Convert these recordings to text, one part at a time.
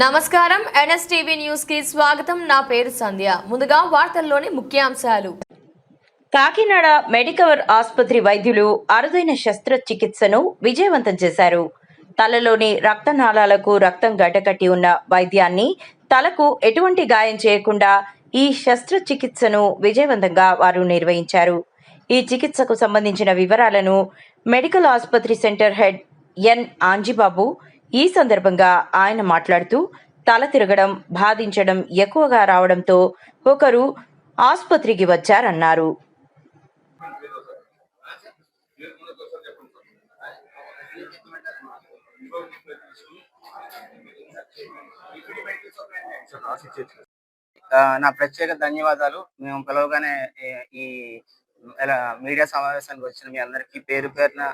నమస్కారం NSTV news కి స్వాగతం. నా పేరు సంధ్య. ముందుగా వార్తల్లోని ముఖ్యాంశాలు. కాకినాడ మెడికవర్ ఆసుపత్రి వైద్యులు అరుదైన శస్త్రచికిత్సను విజయవంతం చేశారు. తలలోని రక్తనాళాలకు రక్తం గడ్డకట్టి ఉన్న వైద్యాన్ని తలకు ఎటువంటి గాయం చేయకుండా ఈ శస్త్రచికిత్సను విజయవంతంగా వారు నిర్వహించారు. ఈ చికిత్సకు సంబంధించిన వివరాలను మెడికల్ ఆసుపత్రి సెంటర్ హెడ్ ఎన్ ఆంజిబాబు ఈ సందర్భంగా ఆయన మాట్లాడుతూ, తల తిరగడం, బాధించడం ఎక్కువగా రావడంతో ఒకరు ఆసుపత్రికి వచ్చారన్నారు. నా ప్రత్యేక ధన్యవాదాలు. మేము పిలవగానే ఈ మీడియా సమావేశానికి వచ్చిన మీ అందరికీ పేరు పేరున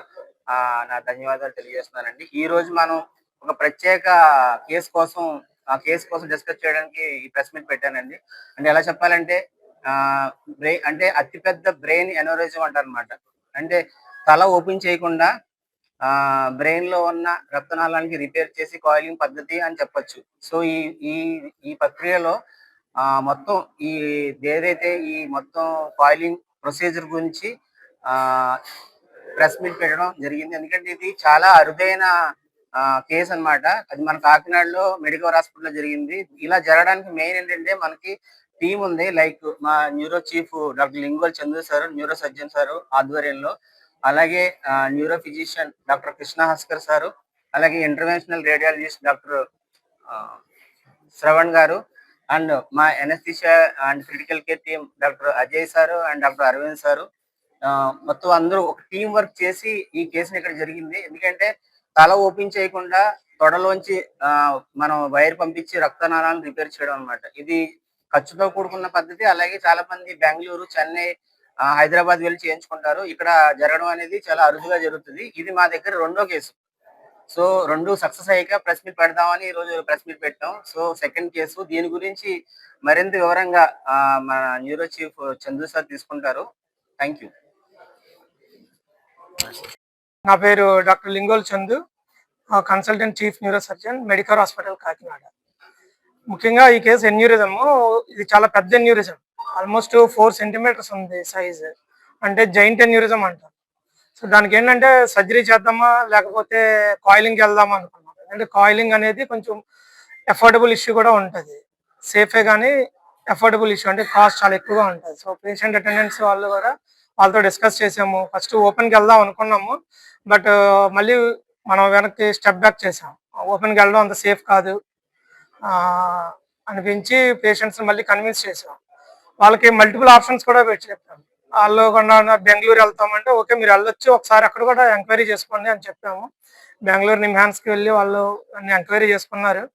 నా ధన్యవాదాలు తెలియజేస్తున్నానండి. ఈ రోజు మనం ఒక ప్రత్యేక కేసు కోసం డిస్కస్ చేయడానికి ఈ ప్రెస్ మీట్ పెట్టానండి. అంటే ఎలా చెప్పాలంటే అంటే అతిపెద్ద బ్రెయిన్ ఎనోరిజం అంటారనమాట. అంటే తల ఓపెన్ చేయకుండా బ్రెయిన్ లో ఉన్న రక్తనాళానికి రిపేర్ చేసి కాయిలింగ్ పద్ధతి అని చెప్పొచ్చు. సో ఈ ప్రక్రియలో మొత్తం ఏదైతే ఈ మొత్తం కాయిలింగ్ ప్రొసీజర్ గురించి ప్రెస్ మీట్ పెట్టడం జరిగింది. ఎందుకంటే ఇది చాలా అరుదైన కేసు అన్నమాట. అది మన కాకినాడలో మెడికవర్ హాస్పిటల్లో జరిగింది. ఇలా జరగడానికి మెయిన్ ఏంటంటే మనకి టీం ఉంది. లైక్ మా neuro chief doctor Lingol Chandu sir, neuro surgeon sir ఆధ్వర్యంలో, అలాగే neuro physician doctor Krishna Haskar sir, అలాగే interventional radiologist doctor Shravan garu, and మా anaesthesia and critical care team doctor Ajay sir and doctor Aravind sir, మొత్తం అందరూ ఒక టీం వర్క్ చేసి ఈ కేసుని ఇక్కడ జరిగింది. ఎందుకంటే తల ఓపెన్ చేయకుండా తొడలోంచి మనం వైర్ పంపించి రక్తనాళాలను రిపేర్ చేయడం అనమాట. ఇది ఖర్చుతో కూడుకున్న పద్ధతి. అలాగే చాలా మంది బెంగళూరు, చెన్నై, హైదరాబాద్ వెళ్ళి చేయించుకుంటారు. ఇక్కడ జరగడం అనేది చాలా అరుదుగా జరుగుతుంది. ఇది మా దగ్గర రెండో కేసు. సో 2 సక్సెస్ అయ్యాక ప్రెస్ మీట్ పెడదామని ఈ రోజు ప్రెస్ మీట్ పెట్టాం. సో సెకండ్ కేసు, దీని గురించి మరింత వివరంగా మన న్యూరో చీఫ్ చందు సార్ తీసుకుంటారు. Thank you. నా పేరు doctor Lingol Chandu, consultant chief neuro surgeon, Medicover hospital Kakinada. ముఖ్యంగా ఈ కేసు ఎన్యూరిజము, ఇది చాలా పెద్ద ఎన్యూరిజం. ఆల్మోస్ట్ 4 సెంటీమీటర్స్ ఉంది సైజ్. అంటే జైంట్ ఎన్యూరిజం అంటారు. సో దానికి ఏంటంటే సర్జరీ చేద్దామా లేకపోతే కాయిలింగ్కి వెళ్దామా అనుకున్నాం. అంటే కాయిలింగ్ అనేది కొంచెం అఫోర్డబుల్ ఇష్యూ కూడా ఉంటుంది. సేఫే కానీ అఫోర్డబుల్ ఇష్యూ, అంటే కాస్ట్ చాలా ఎక్కువగా ఉంటుంది. సో పేషెంట్ అటెండెన్స్ వాళ్ళు కూడా వాళ్ళతో డిస్కస్ చేసాము. ఫస్ట్ ఓపెన్కి వెళ్దాం అనుకున్నాము, బట్ మళ్ళీ మనం వెనక్కి స్టెప్ బ్యాక్ చేసాం. ఓపెన్కి వెళ్ళడం అంత సేఫ్ కాదు అనిపించి పేషెంట్స్ని మళ్ళీ కన్విన్స్ చేసాం. వాళ్ళకి మల్టిపుల్ ఆప్షన్స్ కూడా పెట్టి చెప్పాము. వాళ్ళు కూడా బెంగళూరు వెళ్తామంటే ఓకే మీరు వెళ్ళొచ్చు, ఒకసారి అక్కడ కూడా ఎంక్వైరీ చేసుకోండి అని చెప్పాము. బెంగళూరు నిమ్హాన్స్కి వెళ్ళి వాళ్ళు అన్ని ఎంక్వైరీ చేసుకున్నారు.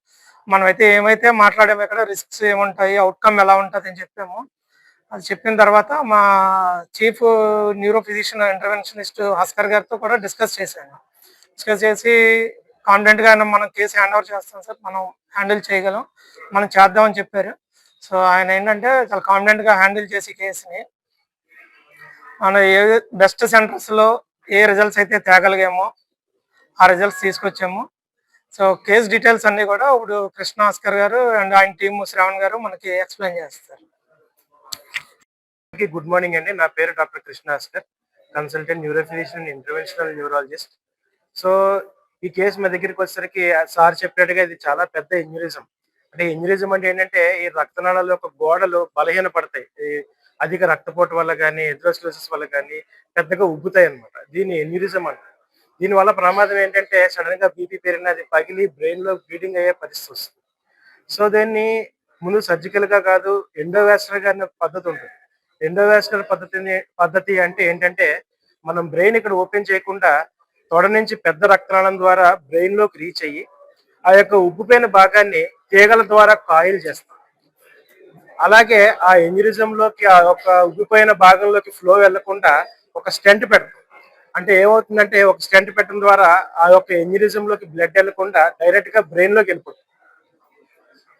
మనమైతే ఏమైతే మాట్లాడాము, ఇక్కడ రిస్క్స్ ఏముంటాయి, అవుట్కమ్ ఎలా ఉంటుంది అని చెప్పాము. అది చెప్పిన తర్వాత మా chief neuro physician interventionist husker గారితో కూడా డిస్కస్ చేశాను. డిస్కస్ చేసి కాన్ఫిడెంట్గా మనం కేసు హ్యాండ్ ఓవర్ చేస్తాం సార్, మనం హ్యాండిల్ చేయగలం, మనం చేద్దామని చెప్పారు. సో ఆయన ఏంటంటే చాలా కాన్ఫిడెంట్గా హ్యాండిల్ చేసి కేసుని మన బెస్ట్ సెంటర్స్లో ఏ రిజల్ట్స్ అయితే తేగలిగామో ఆ రిజల్ట్స్ తీసుకొచ్చాము. సో కేసు డీటెయిల్స్ అన్నీ కూడా ఇప్పుడు కృష్ణ హస్కర్ గారు అండ్ ఆయన టీమ్ శ్రవణ్ గారు మనకి ఎక్స్ప్లెయిన్ చేస్తారు. గుడ్ మార్నింగ్ అండి. నా పేరు doctor Krishna husker, consultant neuro physician, interventional neurologist. So ఈ కేసు మా దగ్గరికి వచ్చేసరికి సార్ చెప్పినట్టుగా ఇది చాలా పెద్ద ఎన్యూరిజం. అంటే ఎన్యూరిజం అంటే ఏంటంటే ఈ రక్తనాళాల యొక్క గోడలు బలహీన పడతాయి. అధిక రక్తపోటు వల్ల కానీ ఎథెరోస్క్లెరోసిస్ వల్ల కానీ పెద్దగా ఉబ్బుతాయి అనమాట. దీన్ని ఎన్యూరిజం అంటారు. దీనివల్ల ప్రమాదం ఏంటంటే సడన్ గా బీపీ పెరిగిన అది పగిలి బ్రెయిన్ లో బ్లీడింగ్ అయ్యే పరిస్థితి వస్తుంది. సో దీన్ని ముందు సర్జికల్ గా కాదు, ఎండోవాస్కులర్ గా అనే పద్ధతి ఉంటుంది. ఎండోవాస్కులర్ పద్ధతి అంటే ఏంటంటే మనం బ్రెయిన్ ఇక్కడ ఓపెన్ చేయకుండా తొడ నుంచి పెద్ద రక్తనాళం ద్వారా బ్రెయిన్ లోకి రీచ్ అయ్యి ఆ యొక్క ఉబ్బుపోయిన భాగాన్ని తీగల ద్వారా కాయిల్ చేస్తాం. అలాగే ఆ ఎన్యూరిజం లోకి ఆ యొక్క ఉబ్బిపోయిన భాగంలోకి ఫ్లో వెళ్లకుండా ఒక స్టెంట్ పెడతాం. అంటే ఏమవుతుందంటే ఒక స్టెంట్ పెట్టడం ద్వారా ఆ యొక్క ఎన్యూరిజం లోకి బ్లడ్ వెళ్లకుండా డైరెక్ట్ గా బ్రెయిన్ లోకి వెళ్ళిపోతుంది.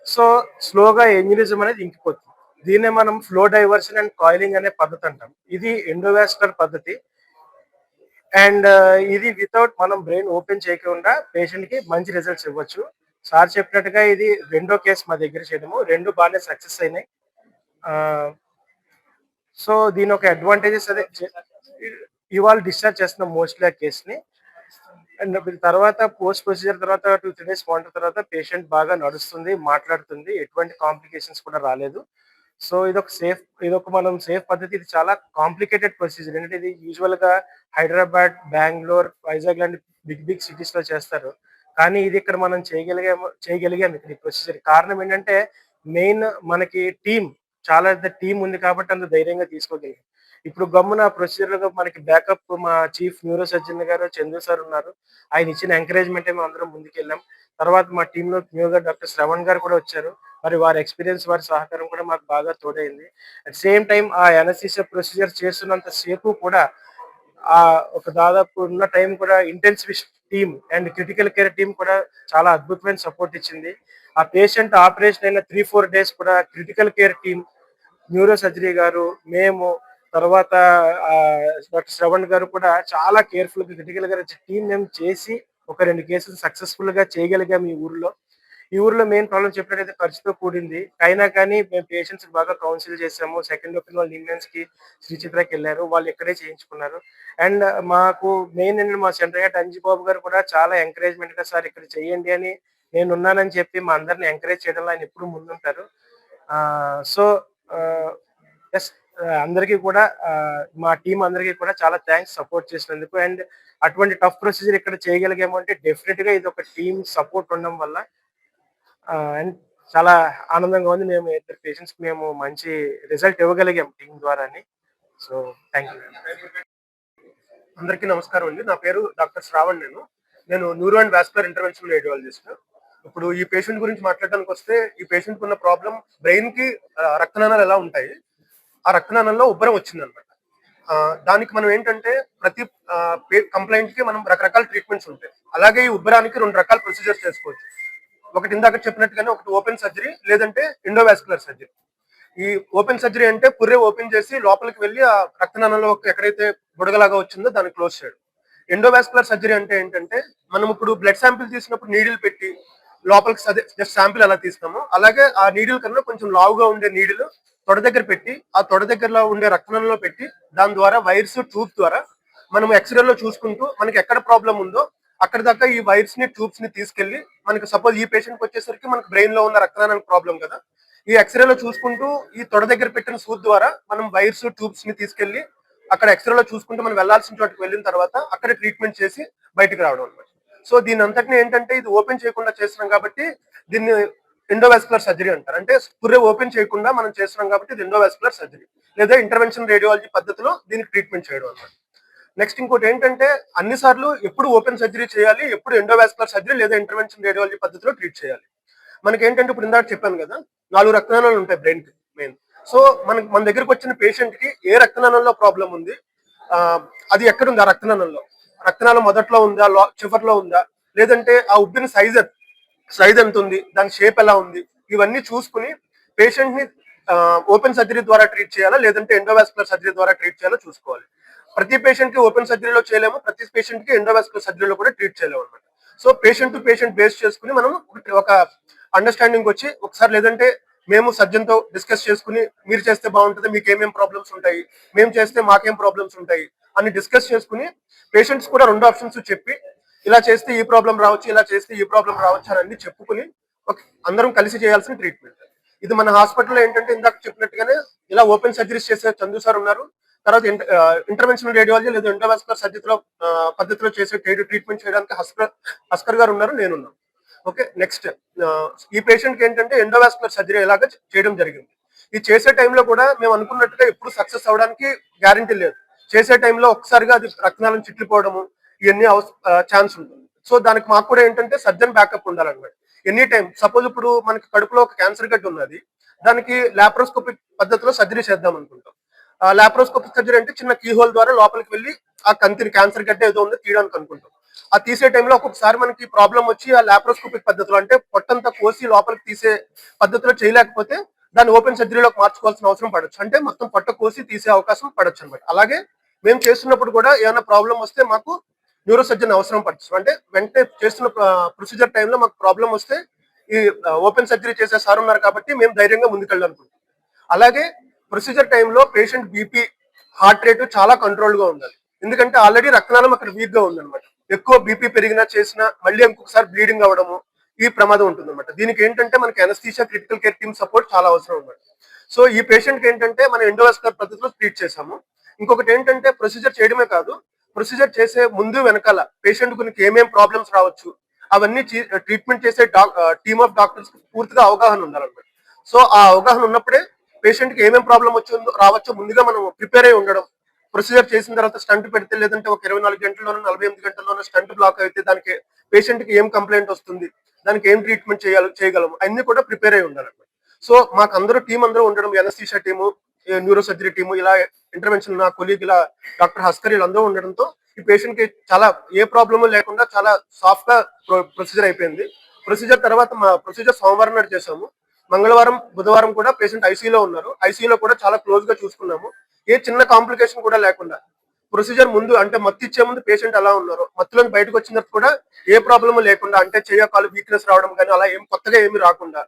సో స్లోగా ఎన్యూరిజం అనేది ఇంకిపోతుంది. దీన్నే మనం ఫ్లో డైవర్షన్ అండ్ కాయిలింగ్ అనే పద్ధతి అంటాం. ఇది ఎండోవాస్కులర్ పద్ధతి. అండ్ ఇది వితౌట్ మనం బ్రెయిన్ ఓపెన్ చేయకుండా పేషెంట్ కి మంచి రిజల్ట్స్ ఇవ్వచ్చు. సార్ చెప్పినట్టుగా ఇది రెండో కేసు మా దగ్గర చేయడము, రెండు బాగానే సక్సెస్ అయినాయి. సో దీని ఒక అడ్వాంటేజెస్ అదే ఇవాళ డిశ్చార్జ్ చేస్తున్నాం మోస్ట్లీ ఆ కేసుని. అండ్ తర్వాత పోస్ట్ ప్రొసీజర్ తర్వాత 2-3 డేస్ మానిటర్ తర్వాత పేషెంట్ బాగా నడుస్తుంది, మాట్లాడుతుంది, ఎటువంటి కాంప్లికేషన్స్ కూడా రాలేదు. సో ఇదొక మనం సేఫ్ పద్ధతి. ఇది చాలా కాంప్లికేటెడ్ ప్రొసీజర్. ఏంటంటే ఇది యూజువల్ గా హైదరాబాద్, బెంగళూరు, వైజాగ్ లాంటి బిగ్ సిటీస్ లో చేస్తారు. కానీ ఇది ఇక్కడ మనం చేయగలిగాం ఇక్కడ ఈ ప్రొసీజర్. కారణం ఏంటంటే మెయిన్ మనకి చాలా పెద్ద టీం ఉంది కాబట్టి అంత ధైర్యంగా తీసుకోగలిగాం. ఇప్పుడు గమ్మున ప్రొసీజర్ మనకి బ్యాకప్ మా చీఫ్ న్యూరో సర్జన్ గారు చందు సార్ ఉన్నారు. ఆయన ఇచ్చిన ఎంకరేజ్మెంట్ మేము అందరం ముందుకెళ్ళాం. తర్వాత మా టీంలో న్యూగా డాక్టర్ శ్రవణ్ గారు కూడా వచ్చారు. మరి వారి ఎక్స్పీరియన్స్, వారి సహకారం కూడా మాకు బాగా తోడైంది. అట్ సేమ్ టైం ఆ ఎనస్థీసియా ప్రొసీజర్ చేస్తున్నంత సేపు కూడా ఆ ఒక దాదాపు ఉన్న టైం కూడా intensive team and critical care team కూడా చాలా అద్భుతమైన సపోర్ట్ ఇచ్చింది. ఆ పేషెంట్ ఆపరేషన్ అయిన 3-4 డేస్ కూడా critical care team, neuro surgery గారు, మేము, తర్వాత డాక్టర్ శ్రవణ్ గారు కూడా చాలా కేర్ఫుల్ గా క్రిటికల్ గా టీం మేము చేసి ఒక 2 కేసులు సక్సెస్ఫుల్ గా చేయగలిగాం ఈ ఊర్లో. ఈ ఊర్లో మెయిన్ ప్రాబ్లం చెప్పినట్టయితే ఖర్చుతో కూడింది. అయినా కానీ మేము పేషెంట్స్ బాగా కౌన్సిల్ చేసాము. సెకండ్ ఒపీనియన్ వాళ్ళు నిమ్మెన్స్ కి, శ్రీ చిత్రకి వెళ్ళారు, వాళ్ళు ఇక్కడే చేయించుకున్నారు. అండ్ మాకు మెయిన్ ఏంటంటే మా సెంటర్ హెడ్ అంజిబాబు గారు కూడా చాలా ఎంకరేజ్మెంట్ గా సార్ ఇక్కడ చేయండి అని, నేను ఉన్నానని చెప్పి మా అందరిని ఎంకరేజ్ చేయడంలో ఆయన ఎప్పుడు ముందుంటారు. సో ఎస్, అందరికీ కూడా మా టీం అందరికీ కూడా చాలా థ్యాంక్స్ సపోర్ట్ చేసినందుకు. అండ్ అటువంటి టఫ్ ప్రొసీజర్ ఇక్కడ చేయగలిగాము అంటే డెఫినెట్ గా ఇది ఒక టీం సపోర్ట్ ఉండడం వల్ల. అండ్ చాలా ఆనందంగా ఉంది. మేము ఇద్దరు పేషెంట్స్ మేము మంచి రిజల్ట్ ఇవ్వగలిగాం టీం ద్వారా. So thank you. అందరికీ నమస్కారం అండి. నా పేరు డాక్టర్ శ్రావణ్. నేను neuro and vascular interventional radiologist. ఇప్పుడు ఈ పేషెంట్ గురించి మాట్లాడడానికి వస్తే, ఈ పేషెంట్ ఉన్న ప్రాబ్లం బ్రెయిన్ కి రక్తనాళాలు ఎలా ఉంటాయి, ఆ రక్తనాళంలో ఉబ్బరం వచ్చిందనమాట. దానికి మనం ఏంటంటే ప్రతి కంప్లైంట్ కి మనం రకరకాల ట్రీట్మెంట్స్ ఉంటాయి. అలాగే ఈ ఉబ్బరానికి 2 రకాల ప్రొసీజర్స్ చేసుకోవచ్చు. ఒకటి ఇందాక చెప్పినట్టుగానే ఒకటి ఓపెన్ సర్జరీ, లేదంటే ఎండోవాస్కులర్ సర్జరీ. ఈ ఓపెన్ సర్జరీ అంటే పుర్రె ఓపెన్ చేసి లోపలికి వెళ్ళి ఆ రక్తనాళంలో ఎక్కడైతే బుడగలాగా వచ్చిందో దాన్ని క్లోజ్ చేయడం. ఎండోవాస్కులర్ సర్జరీ అంటే ఏంటంటే మనం ఇప్పుడు బ్లడ్ శాంపిల్ తీసినప్పుడు నీడిల్ పెట్టి లోపలికి జస్ట్ శాంపిల్ ఎలా తీస్తామో, అలాగే ఆ నీడిల్ కన్నా కొంచెం లావుగా ఉండే నీడిల్ తొడ దగ్గర పెట్టి, ఆ తొడ దగ్గరలో ఉండే రక్తనాళంలో పెట్టి, దాని ద్వారా వైర్స్, ట్యూబ్స్ ద్వారా మనం ఎక్స్రేలో చూసుకుంటూ మనకి ఎక్కడ ప్రాబ్లం ఉందో అక్కడ దాకా ఈ వైర్స్ ని, ట్యూబ్స్ ని తీసుకెళ్లి, మనకి సపోజ్ ఈ పేషెంట్ కి వచ్చేసరికి మనకి బ్రెయిన్ లో ఉన్న రక్తనాళానికి ప్రాబ్లం కదా, ఈ ఎక్స్రేలో చూసుకుంటూ ఈ తొడ దగ్గర పెట్టిన సూద్ ద్వారా మనం వైర్స్, ట్యూబ్స్ ని తీసుకెళ్లి అక్కడ ఎక్స్రేలో చూసుకుంటూ మనం వెళ్లాల్సిన చోటుకి వెళ్ళిన తర్వాత అక్కడ ట్రీట్మెంట్ చేసి బయటకు రావడం అనమాట. సో దీని అంతటిని ఏంటంటే ఇది ఓపెన్ చేయకుండా చేస్తున్నాం కాబట్టి దీన్ని ఎండోవాస్కులర్ సర్జరీ అంటారు. అంటే పుర్రె ఓపెన్ చేయకుండా మనం చేస్తున్నాం కాబట్టి ఇది ఎండోవాస్కులర్ సర్జరీ, లేదా ఇంటర్వెన్షన్ రేడియాలజీ పద్ధతిలో దీనికి ట్రీట్మెంట్ చేయడం అనమాట. నెక్స్ట్ ఇంకోటి ఏంటంటే అన్నిసార్లు ఎప్పుడు ఓపెన్ సర్జరీ చేయాలి, ఎప్పుడు ఎండోవాస్కులర్ సర్జరీ లేదా ఇంటర్వెన్షన్ రేడియాలజీ పద్ధతిలో ట్రీట్ చేయాలి. మనకి ఏంటంటే ఇప్పుడు ఇందాక చెప్పాను కదా, 4 రక్తనాళాలు ఉంటాయి బ్రెయిన్ కి మెయిన్. సో మన దగ్గరకు వచ్చిన పేషెంట్ కి ఏ రక్తనాళంలో ప్రాబ్లం ఉంది, అది ఎక్కడుంది, ఆ రక్తనాళం మొదట్లో ఉందా, చివర్లో ఉందా, లేదంటే ఆ ఉబ్బిన సైజ్ ఎంత ఉంది, దాని షేప్ ఎలా ఉంది, ఇవన్నీ చూసుకుని పేషెంట్ ని ఓపెన్ సర్జరీ ద్వారా ట్రీట్ చేయాలా, లేదంటే ఎండోవాస్కులర్ సర్జరీ ద్వారా ట్రీట్ చేయాలో చూసుకోవాలి. ప్రతి పేషెంట్ కి ఓపెన్ సర్జరీలో చేయలేము, ప్రతి పేషెంట్ కి ఎండోవాస్కులర్ సర్జరీలో కూడా ట్రీట్ చేయలేము అనమాట. So patient to patient base చేసుకుని మనం ఒక అండర్స్టాండింగ్ వచ్చి ఒకసారి, లేదంటే మేము సర్జన్ తో డిస్కస్ చేసుకుని మీరు చేస్తే బాగుంటుంది, మీకు ఏమేం ప్రాబ్లమ్స్ ఉంటాయి, మేము చేస్తే మాకేం ప్రాబ్లమ్స్ ఉంటాయి అని డిస్కస్ చేసుకుని పేషెంట్స్ కూడా 2 ఆప్షన్స్ చెప్పి, ఇలా చేస్తే ఈ ప్రాబ్లం రావచ్చు, ఇలా చేస్తే ఈ ప్రాబ్లం రావచ్చు అని అన్ని చెప్పుకుని అందరం కలిసి చేయాల్సిన ట్రీట్మెంట్ ఇది. మన హాస్పిటల్లో ఏంటంటే ఇందాక చెప్పినట్టుగానే ఇలా ఓపెన్ సర్జరీస్ చేసే చందు సార్ ఉన్నారు. తర్వాత ఇంటర్వెన్షనల్ రేడియాలజీ లేదా ఎండోవాస్కులర్ సర్జరీలో పద్ధతిలో చేసే ట్రీట్మెంట్ చేయడానికి హస్కర్ గారు ఉన్నారు, నేనున్నాను. ఓకే, నెక్స్ట్ ఈ పేషెంట్ కి ఏంటంటే ఎండోవాస్కులర్ సర్జరీ ఎలాగా చేయడం జరిగింది. ఇది చేసే టైంలో కూడా మేము అనుకున్నట్టుగా ఎప్పుడు సక్సెస్ అవడానికి గ్యారంటీ లేదు. చేసే టైంలో ఒకసారిగా అది రక్తనాళం చిట్లిపోవడము ఇవన్నీ ఛాన్స్ ఉంటుంది. సో దానికి మాకు కూడా ఏంటంటే సర్జన్ బ్యాకప్ ఉండాలన్నమాట. ఎనీ టైం సపోజ్ ఇప్పుడు మనకి కడుపులో ఒక క్యాన్సర్ గడ్డ ఉన్నది, దానికి లాప్రోస్కోపిక్ పద్ధతిలో సర్జరీ చేద్దాం అనుకుంటాం. లాప్రోస్కోపిక్ సర్జరీ అంటే చిన్న కీ హోల్ ద్వారా లోపలికి వెళ్ళి ఆ కంతిని, క్యాన్సర్ గడ్డ ఏదో ఉందో తీయడానికి అనుకుంటాం. ఆ తీసే టైంలో ఒక్కొక్కసారి మనకి ప్రాబ్లం వచ్చి ఆ లాప్రోస్కోపిక్ పద్ధతిలో అంటే పొట్టంతా కోసి లోపలికి తీసే పద్ధతిలో చేయలేకపోతే దాన్ని ఓపెన్ సర్జరీలోకి మార్చుకోవాల్సిన అవసరం పడవచ్చు. అంటే మొత్తం పొట్ట కోసి తీసే అవకాశం పడవచ్చు అనమాట. అలాగే మేము చేస్తున్నప్పుడు కూడా ఏమైనా ప్రాబ్లం వస్తే మాకు న్యూరో సర్జన్ అవసరం పడుతుంది. అంటే వెంటనే చేస్తున్న ప్రొసీజర్ టైంలో మాకు ప్రాబ్లం వస్తే ఈ ఓపెన్ సర్జరీ చేసే సార్ ఉన్నారు కాబట్టి మేము ధైర్యంగా ముందుకెళ్ళాలనుకుంటున్నాం. అలాగే ప్రొసీజర్ టైంలో పేషెంట్ బీపీ, హార్ట్ రేటు చాలా కంట్రోల్ గా ఉండాలి. ఎందుకంటే ఆల్రెడీ రక్తనాళం అక్కడ వీక్ గా ఉందన్నమాట. ఎక్కువ బీపీ పెరిగినా చేసినా మళ్ళీ ఇంకొకసారి బ్లీడింగ్ అవ్వడము ఈ ప్రమాదం ఉంటుందన్నమాట. దీనికి ఏంటంటే మనకి anaesthesia critical care team support చాలా అవసరం అన్నమాట. సో ఈ పేషెంట్ కి ఏంటంటే మనం ఎండోవాస్కులర్ పద్ధతిలో ట్రీట్ చేసాము. ఇంకొకటి ఏంటంటే ప్రొసీజర్ చేయడమే కాదు, ప్రొసీజర్ చేసే ముందు వెనకాల పేషెంట్ గురించి ఏమేం ప్రాబ్లమ్స్ రావచ్చు అవన్నీ ట్రీట్మెంట్ చేసే టీమ్ ఆఫ్ డాక్టర్స్ పూర్తిగా అవగాహన ఉండాలన్నమాట. సో ఆ అవగాహన ఉన్నప్పుడే పేషెంట్ కి ఏమేం ప్రాబ్లం రావచ్చో ముందుగా మనం ప్రిపేర్ అయి ఉండడం. ప్రొసీజర్ చేసిన తర్వాత స్టంట్ పెడితే లేదంటే ఒక 24 గంటల్లోనూ 48 గంటల్లోనూ స్టంట్ బ్లాక్ అయితే దానికి పేషెంట్ కి ఏం కంప్లైంట్ వస్తుంది, దానికి ఏం ట్రీట్మెంట్ చేయగలము అన్ని కూడా ప్రిపేర్ అయి ఉండాలన్నమాట. సో మాకు అందరూ టీం అందరూ ఉండడం, anaesthesia team, neuro surgery team, ఇలా ఇంటర్వెన్షన్ నా కొలీగ్ ఇలా డాక్టర్ హస్కర్ వీళ్ళందరూ ఉండడంతో ఈ పేషెంట్ కి చాలా ఏ ప్రాబ్లము లేకుండా చాలా సాఫ్ట్ గా ప్రొసీజర్ అయిపోయింది. ప్రొసీజర్ తర్వాత మా ప్రొసీజర్ సోమవారం నాడు చేసాము. మంగళవారం, బుధవారం కూడా పేషెంట్ ఐసీయూలో ఉన్నారు. ఐసీయూలో కూడా చాలా క్లోజ్ గా చూసుకున్నాము. ఏ చిన్న కాంప్లికేషన్ కూడా లేకుండా ప్రొసీజర్ ముందు అంటే మత్తు ఇచ్చే ముందు పేషెంట్ ఎలా ఉన్నారో మత్తులో బయటకు వచ్చిన తర్వాత కూడా ఏ ప్రాబ్లమ్ లేకుండా, అంటే చెయ్య కాలు వీక్నెస్ రావడం కానీ అలా ఏం కొత్తగా ఏమి రాకుండా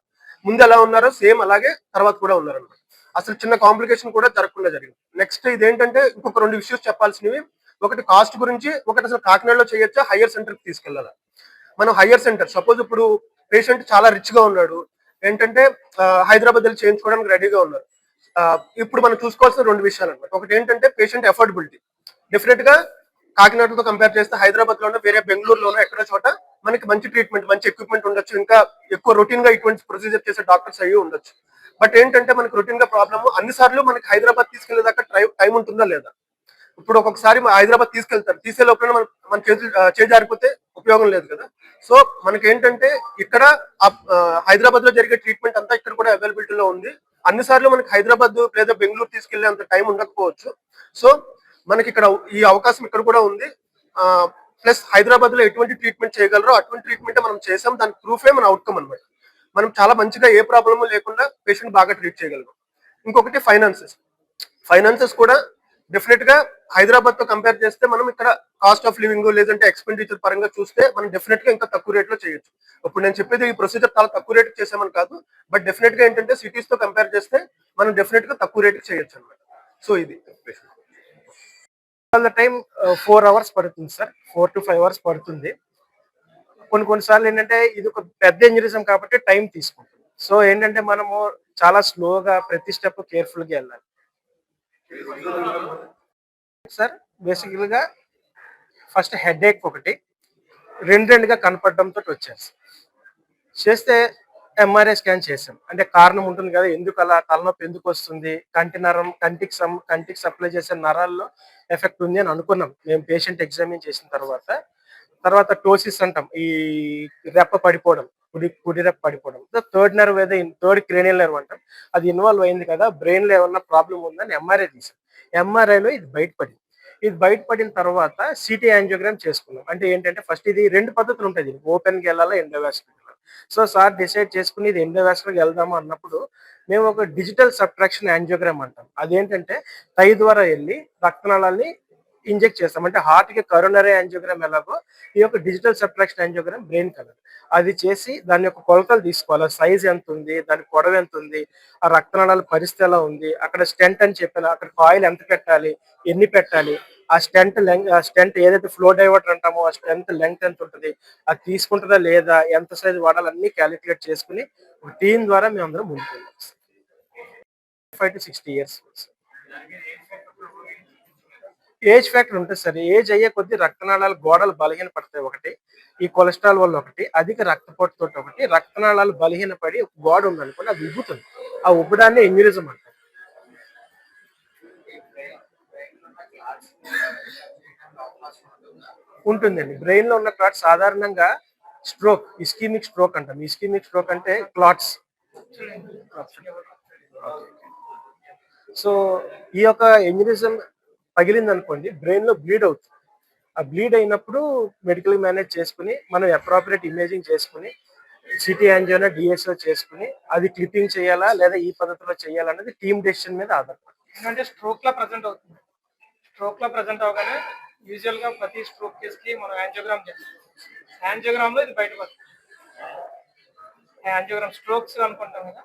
ముందు ఎలా ఉన్నారో సేమ్ అలాగే తర్వాత కూడా ఉన్నారన్నమాట. అసలు చిన్న కాంప్లికేషన్ కూడా జరగకుండా జరిగింది. నెక్స్ట్ ఇదేంటంటే ఇంకొక 2 ఇష్యూస్ చెప్పాల్సినవి. ఒకటి కాస్ట్ గురించి, ఒకటి అసలు కాకినాడలో చేయొచ్చా హయ్యర్ సెంటర్ కి తీసుకెళ్లాలా. మనం హయ్యర్ సెంటర్ సపోజ్ ఇప్పుడు పేషెంట్ చాలా రిచ్ గా ఉన్నాడు, ఏంటంటే హైదరాబాద్ వెళ్ళి చేయించుకోవడానికి రెడీగా ఉన్నారు. ఇప్పుడు మనం చూసుకోవాల్సిన 2 విషయాలు అనమాట. ఒకటి ఏంటంటే పేషెంట్ ఎఫోర్డబిలిటీ. డెఫినెట్ గా కాకినాడతో కంపేర్ చేస్తే హైదరాబాద్ లోనో వేరే బెంగళూరులోనో ఎక్కడో చోట మనకి మంచి ట్రీట్మెంట్, మంచి ఎక్విప్మెంట్ ఉండొచ్చు, ఇంకా ఎక్కువ రొటీన్ గా ఇటువంటి ప్రొసీజర్ చేసే డాక్టర్స్ అయ్యి ఉండొచ్చు. బట్ ఏంటంటే మనకి రొటీన్ గా ప్రాబ్లమ్ అన్ని సార్లు మనకి హైదరాబాద్ తీసుకెళ్లేదాకా టైం ఉంటుందా లేదా. ఇప్పుడు ఒక్కొక్కసారి హైదరాబాద్ తీసుకెళ్తారు, తీసుకెళ్ళి మన చేతులు జారిపోతే ఉపయోగం లేదు కదా. సో మనకి ఏంటంటే ఇక్కడ హైదరాబాద్ లో జరిగే ట్రీట్మెంట్ అంతా ఇక్కడ కూడా అవైలబిలిటీలో ఉంది. అన్ని సార్లు మనకి హైదరాబాద్ లేదా బెంగళూరు తీసుకెళ్లే అంత టైం ఉండకపోవచ్చు. సో మనకి ఇక్కడ ఈ అవకాశం ఇక్కడ కూడా ఉంది. ప్లస్ హైదరాబాద్ లో ఎటువంటి ట్రీట్మెంట్ చేయగలరో అటువంటి ట్రీట్మెంట్ మనం చేసాం. దాని ప్రూఫే మన అవుట్కమ్ అనమాట. మనం చాలా మంచిగా ఏ ప్రాబ్లము లేకుండా పేషెంట్ బాగా ట్రీట్ చేయగలం. ఇంకొకటి ఫైనాన్సెస్ కూడా డెఫినెట్ గా హైదరాబాద్ తో కంపేర్ చేస్తే మనం ఇక్కడ కాస్ట్ ఆఫ్ లివింగ్ లేదంటే ఎక్స్పెండిచర్ పరంగా చూస్తే మనం డెఫినెట్ గా ఇంకా తక్కువ రేట్ లో చేయొచ్చు. ఇప్పుడు నేను చెప్పేది ఈ ప్రొసీజర్ చాలా తక్కువ రేట్ చేసామని కాదు, బట్ డెఫినెట్ గా ఏంటంటే సిటీస్ తో కంపేర్ చేస్తే మనం డెఫినెట్ గా తక్కువ రేట్ చేయొచ్చు అనమాట. సో ఇది టైం 4 hours పడుతుంది సార్, 4 to 5 hours పడుతుంది. కొన్నిసార్లు ఏంటంటే ఇది ఒక పెద్ద ఇంజరీజం కాబట్టి టైం తీసుకుంటుంది. సో ఏంటంటే మనము చాలా స్లోగా ప్రతి స్టెప్ కేర్ఫుల్ గా వెళ్ళాలి సార్. బేసికల్ గా ఫస్ట్ హెడ్ ఏక్ ఒకటి రెండుగా కనపడడంతో వచ్చారు. చేస్తే ఎంఆర్ఐ స్కాన్ చేసాం. అంటే కారణం ఉంటుంది కదా, ఎందుకు అలా తలనొప్పి ఎందుకు వస్తుంది, కంటికి సప్లై చేసే నరాల్లో ఎఫెక్ట్ ఉంది అని అనుకున్నాం మేము పేషెంట్ ఎగ్జామిన్ చేసిన తర్వాత టోసిస్ అంటాం, ఈ రెప్ప పడిపోవడం, కుడి రెప్ప పడిపోవడం. థర్డ్ నర్వ్ ఏదో థర్డ్ క్రేనియల్ నర్వ్ అంటాం, అది ఇన్వాల్వ్ అయింది కదా, బ్రెయిన్ లో ఏమన్నా ప్రాబ్లం ఉందని ఎంఆర్ఐ తీసాం. ఎంఆర్ఐలో ఇది బయటపడిన తర్వాత సిటీ యాంజియోగ్రామ్ చేసుకున్నాం. అంటే ఏంటంటే ఫస్ట్ ఇది 2 పద్ధతులు ఉంటాయి, ఓపెన్ కి వెళ్ళాలా, ఎండోవాస్కులర్. సో సార్ డిసైడ్ చేసుకుని ఇది ఎండోవాస్కులర్ వెళ్దాము అన్నప్పుడు మేము ఒక డిజిటల్ సబ్ట్రాక్షన్ యాంజియోగ్రామ్ అంటాం. అదేంటంటే టై ద్వారా వెళ్ళి రక్తనాళాన్ని ఇంజెక్ట్ చేస్తాం. అంటే హార్ట్ కి కరోనరీ యాంజియోగ్రామ్ ఎలాగో ఈ యొక్క digital subtraction angiogram brain colour. అది చేసి దాని యొక్క కొలతలు తీసుకోవాలి, సైజ్ ఎంత ఉంది, దాని పొడవు ఎంత ఉంది, ఆ రక్తనాళాల పరిస్థితి ఎలా ఉంది, అక్కడ స్టెంట్ అని చెప్పాను, అక్కడ కాయిల్ ఎంత పెట్టాలి, ఎన్ని పెట్టాలి, ఆ స్టెంట్ ఏదైతే ఫ్లో డైవర్టర్ అంటామో ఆ స్టెంట్ లెంగ్త్ ఎంత ఉంటుంది, అది తీసుకుంటుందా లేదా, ఎంత సైజ్ వాడాలి అన్ని క్యాలిక్యులేట్ చేసుకుని ఒక టీం ద్వారా మేము అందరం ముందుకెళ్ళాం. 5 to 60 years. ఏజ్ ఫ్యాక్టర్ ఉంటుంది సార్. ఏజ్ అయ్యే కొద్ది రక్తనాళాలు గోడలు బలహీన పడతాయి ఒకటి, ఈ కొలెస్ట్రాల్ వల్ల ఒకటి, అధిక రక్తపోటుతో ఒకటి, రక్తనాళాలు బలహీనపడి గోడ ఉందనుకోండి అది ఉబ్బుతుంది. ఆ ఉబ్బడాన్ని ఎన్యూరిజం అంటారు. ఉంటుందండి. బ్రెయిన్ లో ఉన్న క్లాట్స్ సాధారణంగా స్ట్రోక్, ఇస్కీమిక్ స్ట్రోక్ అంటాం. ఇస్కీమిక్ స్ట్రోక్ అంటే క్లాట్స్. సో ఈ యొక్క ఎన్యూరిజం పగిలింది అనుకోండి, బ్రెయిన్ లో బ్లీడ్ అవుతుంది. ఆ బ్లీడ్ అయినప్పుడు మెడికల్ మేనేజ్ చేసుకుని మనం అప్రోప్రియేట్ ఇమేజింగ్ చేసుకుని సిటీ యాంజియోనా డిఎస్ఓ చేసుకుని అది క్లిప్పింగ్ చేయాలా లేదా ఈ పద్ధతిలో చేయాలనేది టీమ్ డెసిషన్ మీద ఆధారపడుతుంది. ఏంటంటే స్ట్రోక్ లా ప్రజెంట్ అవగానే యూజువల్ గా ప్రతి స్ట్రోక్ కేస్ కి మనం యాంజియోగ్రామ్ చేస్తాం. యాంజియోగ్రామ్ లో ఇది బయటపడుతుంది. యాంజియోగ్రామ్ స్ట్రోక్స్ అనుకుంటాం కదా,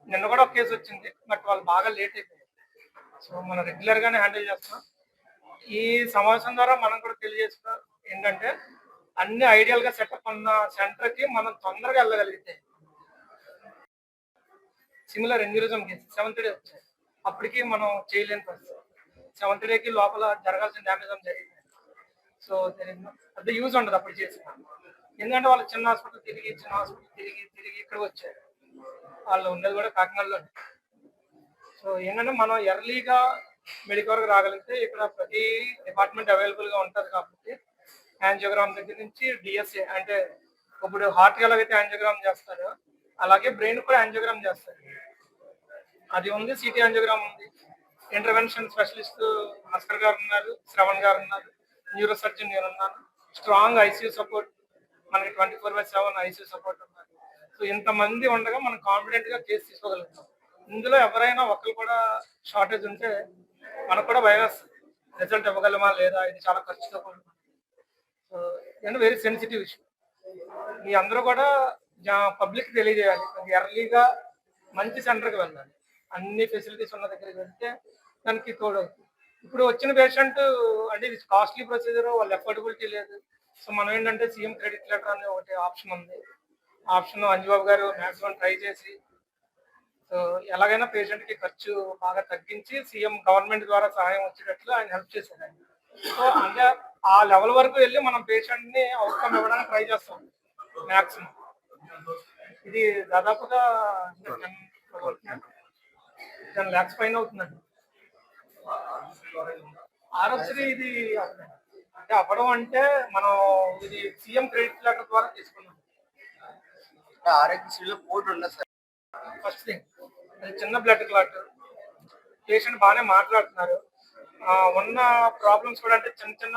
నిన్న కూడా ఒక కేసు వచ్చింది, బట్ వాళ్ళు బాగా లేట్ అయిపోయింది. సో మనం రెగ్యులర్ గానే హ్యాండిల్ చేస్తున్నాం. ఈ సమావేశం ద్వారా మనం కూడా తెలియజేస్తున్నాం ఏంటంటే, అన్ని ఐడియల్ గా సెటప్ ఉన్న సెంటర్ కి మనం తొందరగా వెళ్ళగలిగితే, similar aneurysm case 7th day వచ్చాయి, అప్పటికి మనం చేయలేని పరిస్థితి. 7th డేకి లోపల జరగాల్సిన డ్యామేజ్ అని జరిగింది. సో పెద్ద యూజ్ ఉండదు అప్పుడు చేసిన, ఎందుకంటే వాళ్ళు చిన్న హాస్పిటల్ తిరిగి ఇక్కడికి వచ్చారు. వాళ్ళు ఉండేది కూడా కాకినాడలోనే. సో ఏంటంటే మనం ఎర్లీగా మెడికల్ వరకు రాగలిగితే ఇక్కడ ప్రతి డిపార్ట్మెంట్ అవైలబుల్ గా ఉంటుంది కాబట్టి, యాంజియోగ్రామ్ దగ్గర నుంచి డిఎస్ఏ అంటే ఇప్పుడు హార్ట్ ఎలాగైతే యాంజియోగ్రామ్ చేస్తారో అలాగే బ్రెయిన్ కూడా యాంజియోగ్రామ్ చేస్తారు. అది ఉంది, సిటీ యాంజియోగ్రామ్ ఉంది. ఇంటర్వెన్షన్ స్పెషలిస్ట్ భాస్కర్ గారు ఉన్నారు, శ్రవణ్ గారు ఉన్నారు, న్యూరో సర్జన్ నేను ఉన్నాను. స్ట్రాంగ్ ఐసీయూ సపోర్ట్, మనకి 24/7 ఐసీయూ సపోర్ట్ ఉన్నారు. సో ఇంతమంది ఉండగా మనం కాన్ఫిడెంట్ గా కేసు తీసుకోగలుగుతాం. ఇందులో ఎవరైనా ఒకరు కూడా షార్టేజ్ ఉంటే మనకు కూడా భయం వేస్తుంది, రిజల్ట్ ఇవ్వగలమా లేదా, ఇది చాలా ఖర్చుతో కూడుకున్నది. సో ఇది వెరీ సెన్సిటివ్ ఇష్యూ. మీ అందరూ కూడా పబ్లిక్ తెలియజేయాలి, ఎర్లీగా మంచి సెంటర్కి వెళ్ళాలి. అన్ని ఫెసిలిటీస్ ఉన్న దగ్గరికి వెళ్తే దానికి తోడవుతుంది. ఇప్పుడు వచ్చిన పేషెంట్ అంటే ఇది కాస్ట్లీ ప్రొసీజర్, వాళ్ళ ఎఫోర్డబిలిటీ లేదు. సో మనం ఏంటంటే సీఎం క్రెడిట్ లెటర్ అనే ఒకటి ఆప్షన్ ఉంది. ఆప్షన్ అంజుబాబు గారు మ్యాక్సిమం ట్రై చేసి, సో ఎలాగైనా పేషెంట్ కి ఖర్చు బాగా తగ్గించి సీఎం గవర్నమెంట్ ద్వారా సహాయం వచ్చేటట్లు ఆయన హెల్ప్ చేశారు. సో అంటే ఆ లెవెల్ వరకు వెళ్ళి మనం పేషెంట్ ని అవుట్కమ్ ఇవ్వడానికి ట్రై చేస్తాం మ్యాక్సిమం. ఇది దాదాపుగా 10 lakhs పైన అవుతుందండి. ఆరోగ్యశ్రీ ఇది అంటే అవ్వడం అంటే మనం ఇది సీఎం క్రెడిట్ లెటర్ ద్వారా తీసుకున్నాం. ఆరోగ్యశ్రీలో కోడ్ ఉండదు సార్. ఫస్ట్ థింగ్, అది చిన్న బ్లడ్ క్లాట్, పేషెంట్ బాగానే మాట్లాడుతున్నారు. ఉన్న ప్రాబ్లమ్స్ కూడా అంటే చిన్న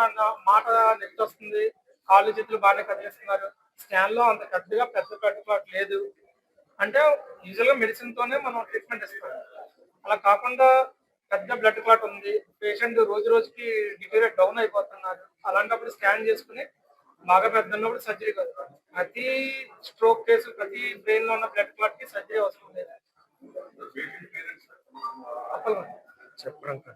మాట నెట్ వస్తుంది, కాళ్ళు చేతులు బాగానే కదిలిస్తున్నారు. స్కాన్ లో అంత పెద్ద బ్లడ్ క్లాట్ లేదు అంటే యూజువల్ గా మెడిసిన్ తోనే మనం ట్రీట్మెంట్ ఇస్తాం. అలా కాకుండా పెద్ద బ్లడ్ క్లాట్ ఉంది, పేషెంట్ రోజు రోజుకి డిటీరియట్ డౌన్ అయిపోతున్నారు, అలాంటప్పుడు స్కాన్ చేసుకుని బాగా పెద్ద ఉన్నప్పుడు సర్జరీ కాదు. ప్రతి స్ట్రోక్ కేసు, ప్రతి బ్రెయిన్ లో ఉన్న బ్లడ్ క్లాట్ కి సర్జరీ అవసరం లేదు. చెప్పండి.